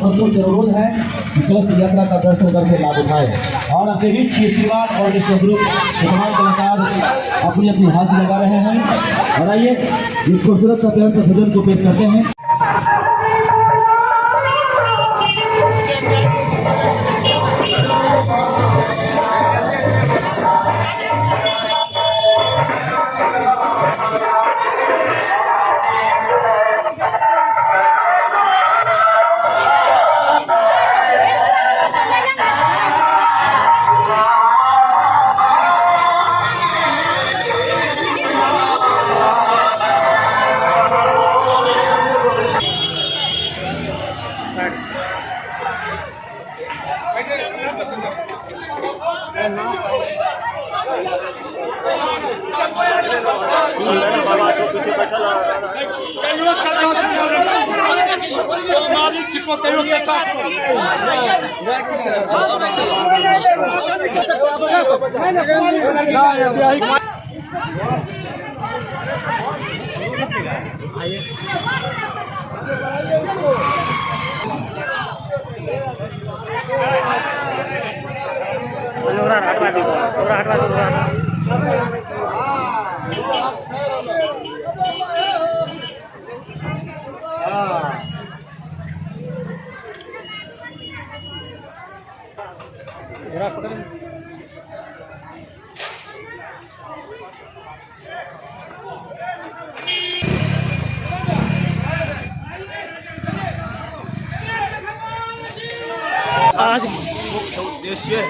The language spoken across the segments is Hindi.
अनुरोध है बस यात्रा का दर्शन करके लाभ उठाए और अपने बीच आशीर्वाद और स्वरूप तमाम कलाकार अपनी अपनी हाजिरी लगा रहे हैं। और आइए इस खूबसूरत सा प्यार से भजन को पेश करते हैं। आज मुख्य उद्देश्य है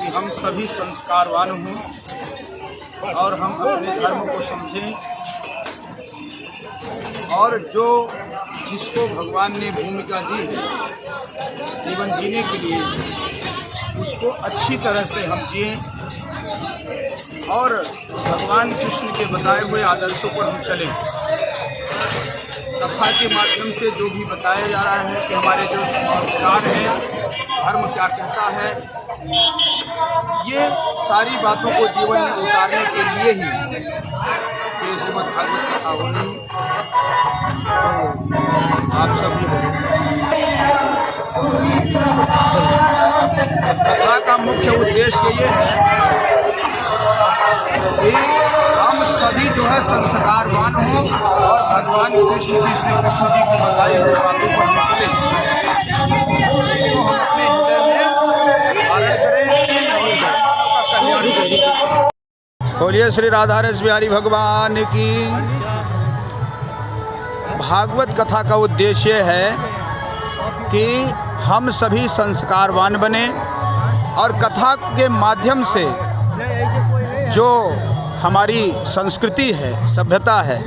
कि हम सभी संस्कारवान हों और हम अपने धर्म को समझें और जो जिसको भगवान ने भूमिका दी है जीवन जीने के लिए उसको अच्छी तरह से हम जिएं और भगवान कृष्ण के बताए हुए आदर्शों पर हम चलें। कथा के माध्यम से जो भी बताया जा रहा है कि हमारे जो संस्कार हैं, धर्म क्या कहता है, ये सारी बातों को जीवन में उतारने के लिए ही ये श्रीमद् भागवत कथा होनी। आप सभी कथा का मुख्य उद्देश्य ये है कि हम सभी जो है संस्कारवान हों और भगवान कृष्ण जी श्री कृष्ण जी की बताई हुई बातों पर हम चले, इसको हम अपने हृदय में धारण करें और जनमानव का कल्याण करें। बोलिए श्री राधा रस बिहारी भगवान की। भागवत कथा का उद्देश्य है कि हम सभी संस्कारवान बने और कथा के माध्यम से जो हमारी संस्कृति है, सभ्यता है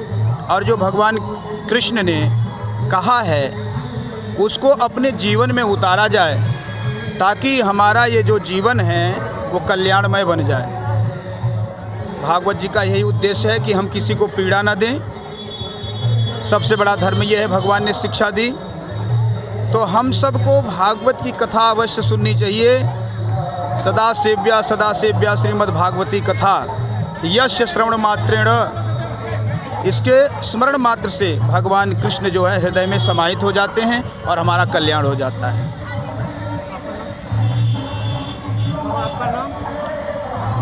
और जो भगवान कृष्ण ने कहा है उसको अपने जीवन में उतारा जाए ताकि हमारा ये जो जीवन है वो कल्याणमय बन जाए। भागवत जी का यही उद्देश्य है कि हम किसी को पीड़ा न दें। सबसे बड़ा धर्म ये है, भगवान ने शिक्षा दी। तो हम सबको भागवत की कथा अवश्य सुननी चाहिए। सदा सेव्या श्रीमद् भागवती कथा यश श्रवण मात्रेण, इसके स्मरण मात्र से भगवान कृष्ण जो है हृदय में समाहित हो जाते हैं और हमारा कल्याण हो जाता है।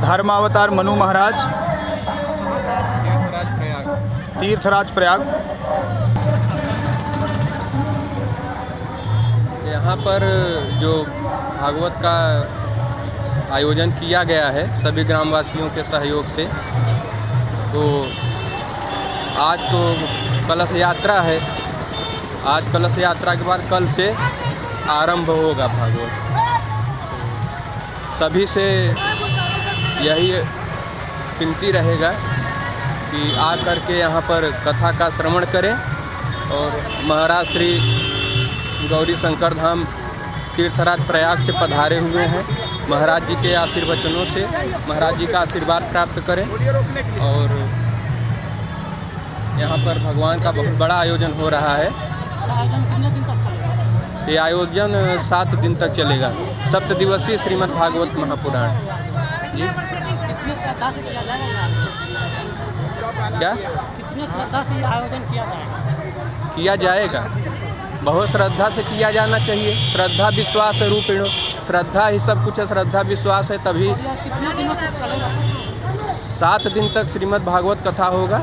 धर्मावतार मनु महाराज, तीर्थराज प्रयाग। यहाँ पर जो भागवत का आयोजन किया गया है सभी ग्रामवासियों के सहयोग से, तो आज तो कलश यात्रा है। आज कलश यात्रा के बाद कल से आरंभ होगा भागवत। सभी से यही विनती रहेगा कि आ कर के यहाँ पर कथा का श्रवण करें। और महाराज श्री गौरी शंकर धाम तीर्थराज प्रयाग से पधारे हुए हैं। महाराज जी के आशीर्वचनों से महाराज जी का आशीर्वाद प्राप्त करें। और यहाँ पर भगवान का बहुत बड़ा आयोजन हो रहा है। ये आयोजन 7 दिन तक चलेगा। 7 दिवसीय श्रीमद् भागवत महापुराण जी। कितनी श्रद्धा से किया जाएगा? क्या कितनी श्रद्धा से आयोजन किया जाएगा? बहुत श्रद्धा से किया जाना चाहिए। श्रद्धा विश्वास रूपिणो, श्रद्धा ही सब कुछ है। श्रद्धा विश्वास है तभी। कितने दिनों तक चलेगा? 7 दिन तक श्रीमद् भागवत कथा होगा।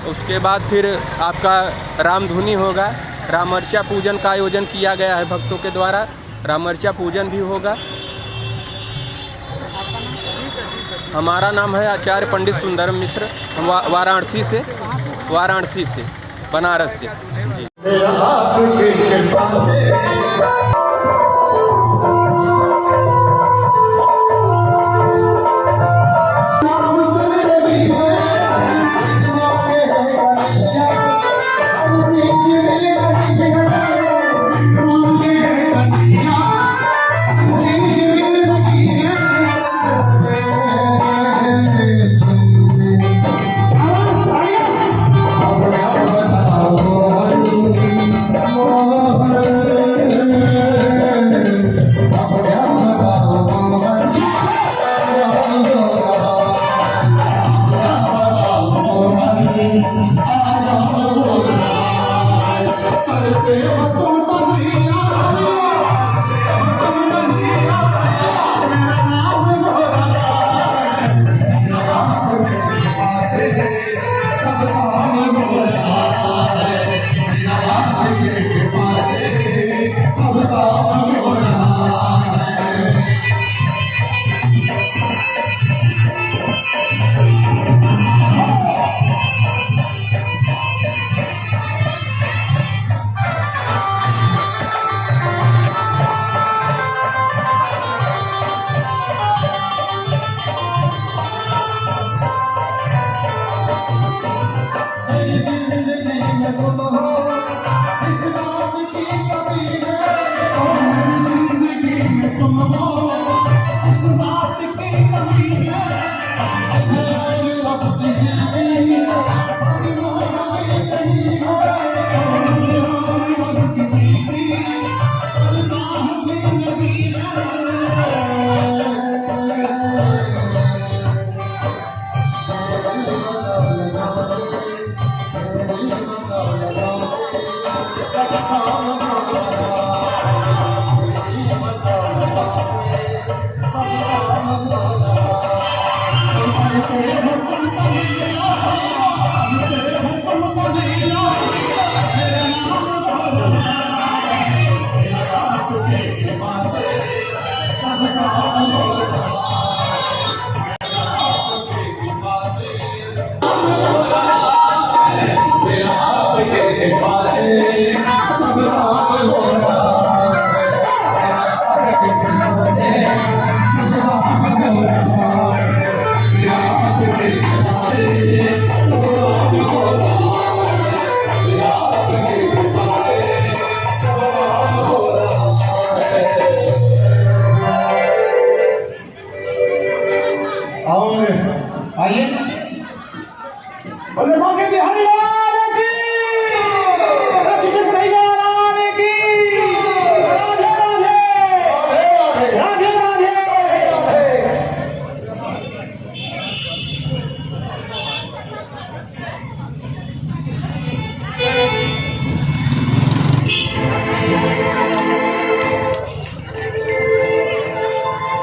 उसके बाद फिर आपका रामधुनी होगा। रामर्चा पूजन का आयोजन किया गया है भक्तों के द्वारा। रामर्चा पूजन भी होगा। हमारा नाम है आचार्य पंडित सुंदर मिश्र। हम वाराणसी से बनारस से जी।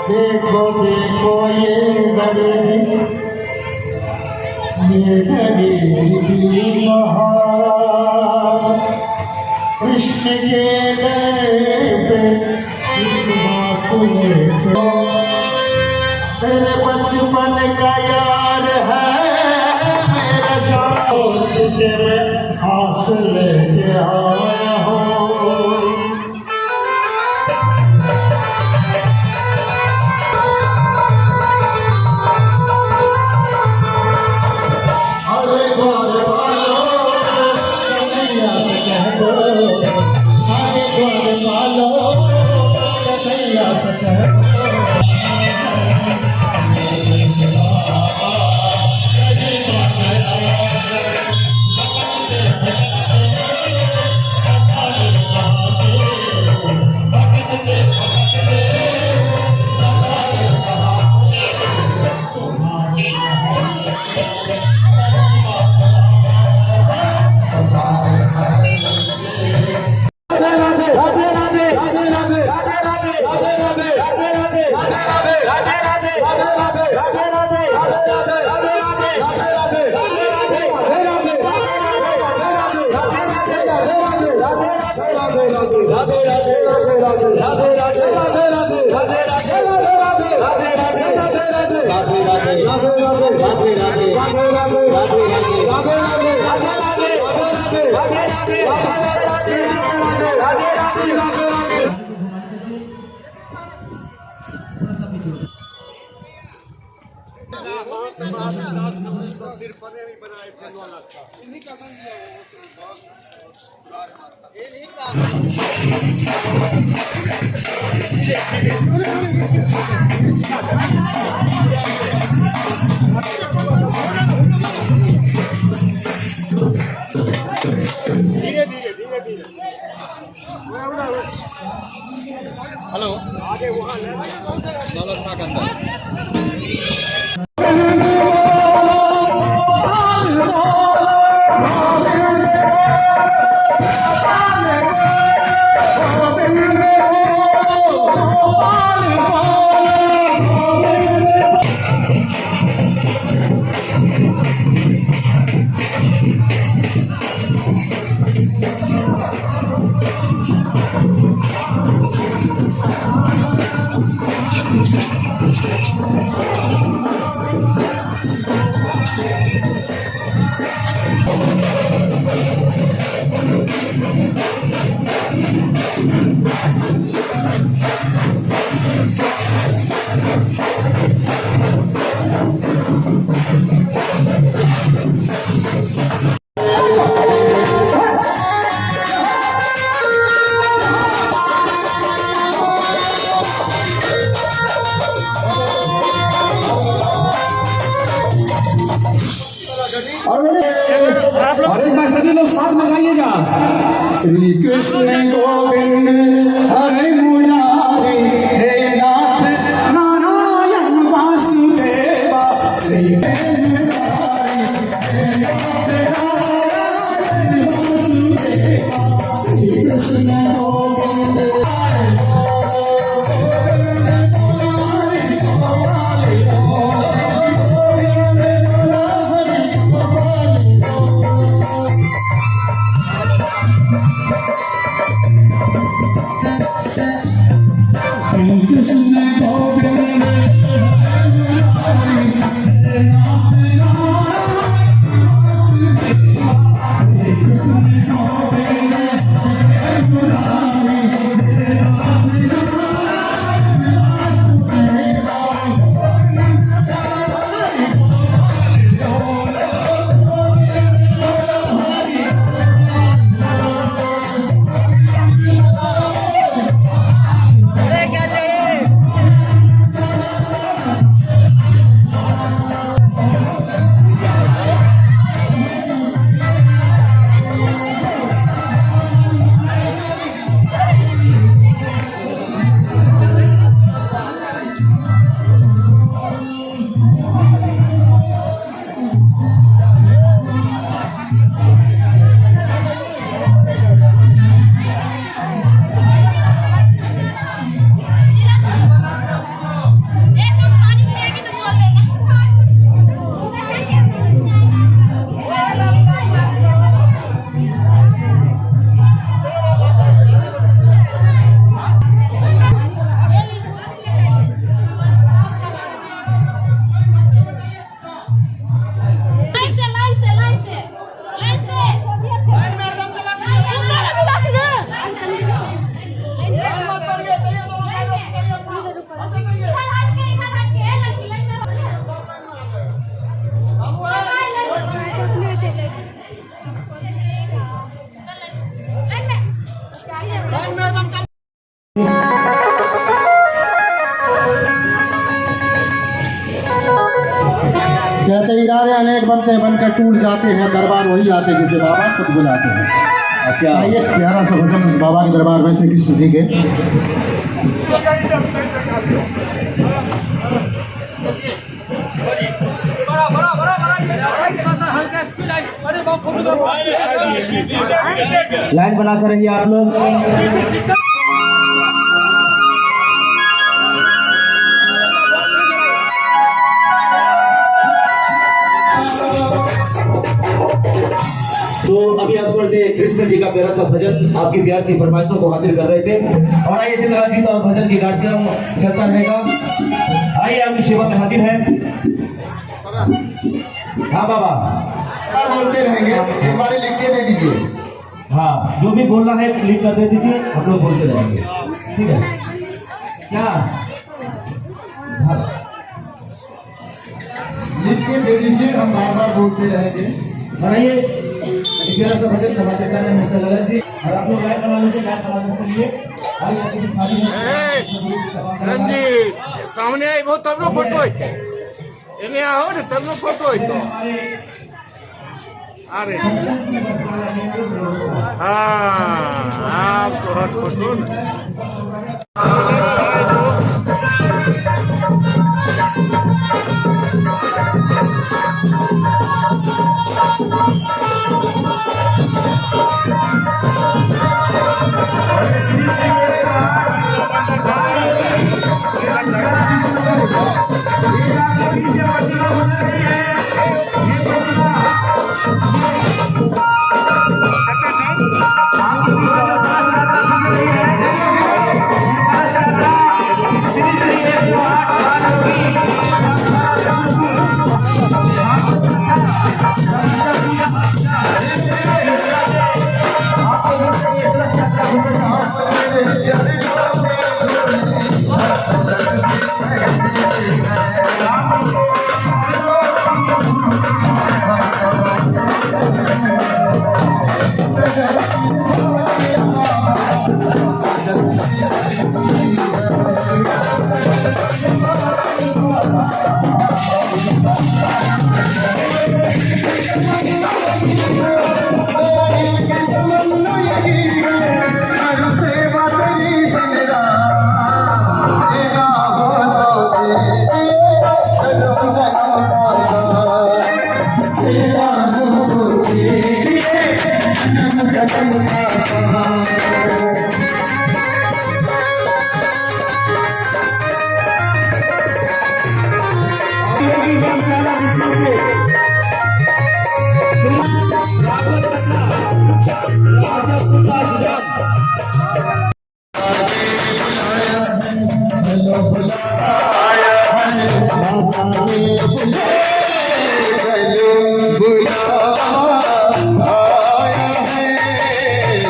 देखो देखो ये गरीबी महान कृष्ण के दर पे कृष्ण बासुरे को मेरे बचपन का यार है मेरा जान तुझे मैं आस लेके आया हूँ। और एक बार सभी लोग साथ में गाइएगा। श्री कृष्ण गोविंद हरे मुरारी हे नाथ नारायण वासुदेवा श्री कृष्ण गोविंद कहते इरादे अनेक बनते हैं, बनकर टूट जाते हैं, दरबार वही आते हैं जिसे बाबा खुद बुलाते हैं। क्या ये प्यारा सा भजन उस बाबा के दरबार में श्री कृष्ण जी के। लाइन बनाकर रहिए आप लोग। तो अभी आप सुनते कृष्ण जी का प्यारा सा भजन आपकी प्यार सी फरमाइशों को हासिल कर रहे थे। और आइए इसी तरह गीत और भजन की कार्यक्रम चलता रहेगा। आइए आपकी सेवा में हाजिर है। हाँ बाबा, बोलते रहेंगे, एक बार लिख के दे दीजिए। हाँ जो भी बोलना है क्लिक कर दे दीजिए, हम लोग बोलते रहेंगे, ठीक है क्या? हाँ। लिख के दे दीजिए, हम बार बार बोलते रहेंगे। बनाइए 11 सौ भजन समाचार करने में चल रहा जी, और आप लोग लाइव बना लीजिए, लाइव बनाने के लिए आइए आपकी सारी रंजीत सामने आई बहुत तब लोग फोटो है इन्हें आओ ना तब लोग फोटो है तो अरे हाँ आप तो हट फोटो ना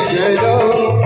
चलो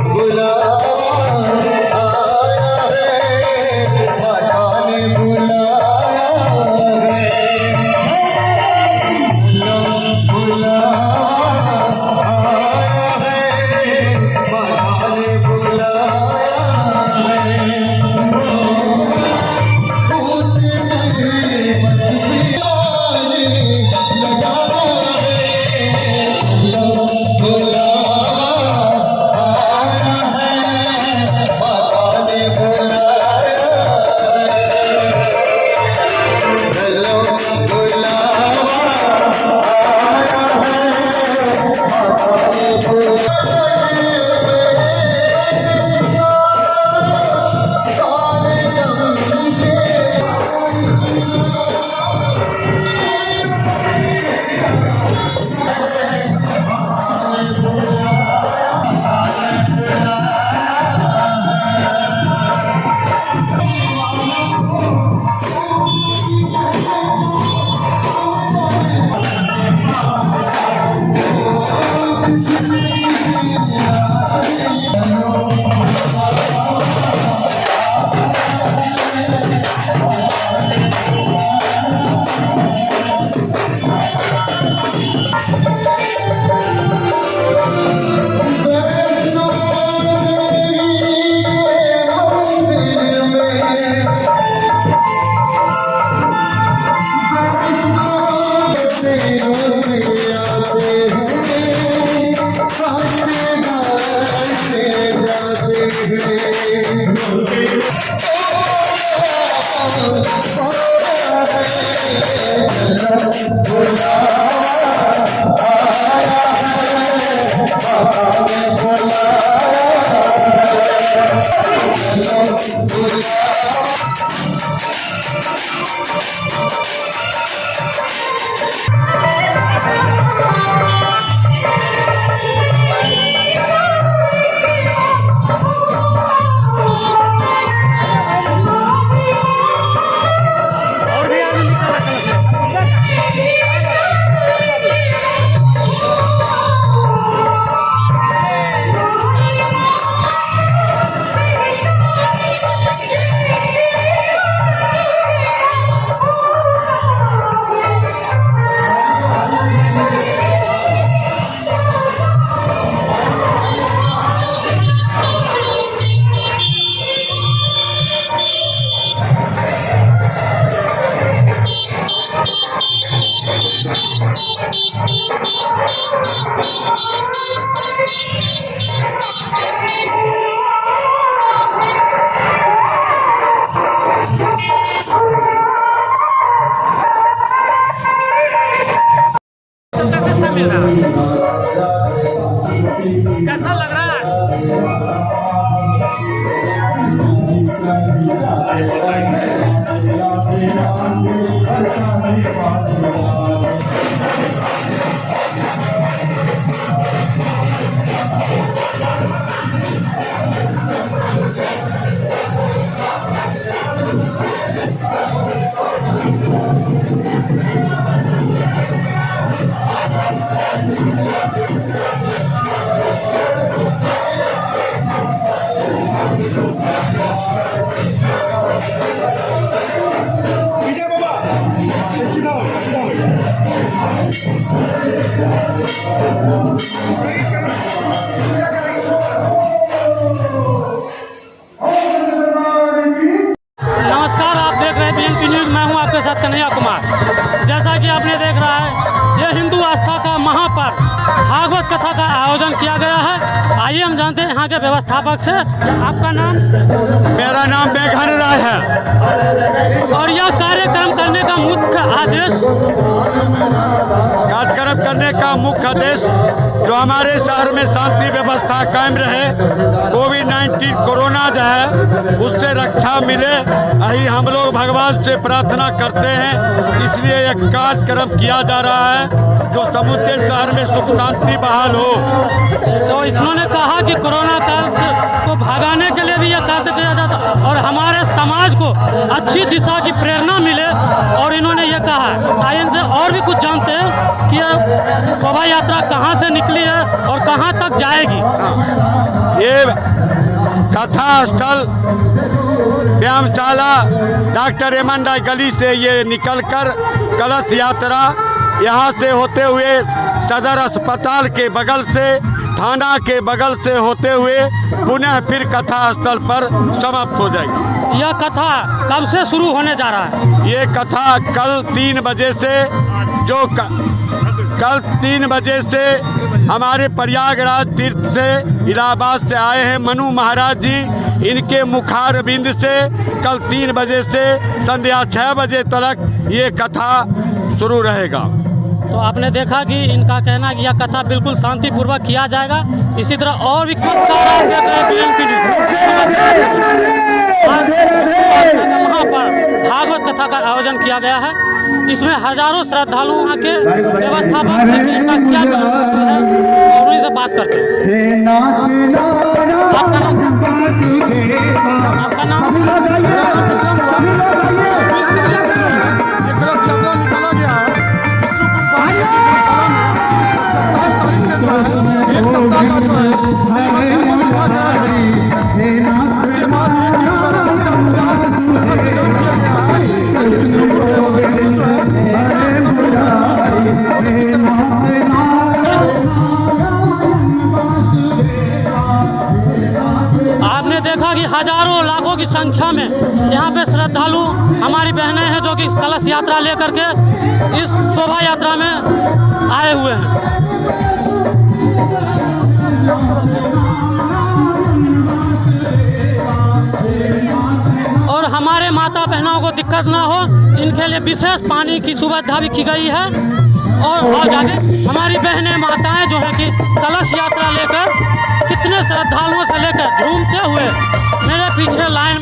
कैसा लग रहा है? नमस्कार, आप देख रहे हैं BNP न्यूज़। मैं हूं आपके साथ कन्हैया कुमार। जैसा कि आपने देख रहा है, ये हिंदू आस्था का महापर्व भागवत कथा का आयोजन किया गया है। आइए हम जानते हैं यहाँ के व्यवस्थापक से। आपका नाम? मेरा नाम मेघन राय है। और यह कार्यक्रम करने का मुख्य आदेश? कार्यक्रम करने का मुख्य आदेश जो हमारे शहर में शांति व्यवस्था कायम रहे, कोविड-19 कोरोना जो है उससे रक्षा मिले, यही हम लोग भगवान से प्रार्थना करते हैं। इसलिए एक कार्यक्रम किया जा रहा है जो समूचे शहर में सुख शांति बहाल हो। तो इन्होंने कहा कि कोरोना काल को भगाने के लिए भी यह कार्य किया जाता और हमारे समाज को अच्छी दिशा की प्रेरणा मिले, और इन्होंने ये कहा है। आइए इनसे और भी कुछ जानते हैं कि यह शोभा यात्रा कहाँ से निकली है और कहाँ तक जाएगी। ये कथा स्थल व्यायामशाला डॉक्टर एमन राय गली से ये निकलकर कलश यात्रा यहाँ से होते हुए सदर अस्पताल के बगल से, थाना के बगल से होते हुए पुनः फिर कथा स्थल पर समाप्त हो जाएगी। यह कथा कब से शुरू होने जा रहा है? ये कथा कल 3 बजे से कल 3 बजे से हमारे प्रयागराज तीर्थ से इलाहाबाद से आए हैं मनु महाराज जी, इनके मुखार बिंद से कल 3 बजे से संध्या 6 बजे तक ये कथा शुरू रहेगा। तो आपने देखा कि इनका कहना है कि यह कथा बिल्कुल शांतिपूर्वक किया जाएगा। इसी तरह और भी कुछ भागवत कथा का आयोजन किया गया है। इसमें हजारों श्रद्धालु आके व्यवस्थापक से इनका क्या है और उन्हीं से बात करते हैं। आपका नाम? आपने देखा कि हजारों लाखों की संख्या में यहाँ पे श्रद्धालु हमारी बहनें हैं जो कि इस कलश यात्रा लेकर के इस शोभा यात्रा में आए हुए हैं। और हमारे माता बहनों को दिक्कत ना हो, इनके लिए विशेष पानी की सुविधा भी की गई है। और जाके हमारी बहनें माताएं जो है कि कलश यात्रा लेकर कितने श्रद्धालुओं से लेकर झूमते हुए मेरे पीछे लाइन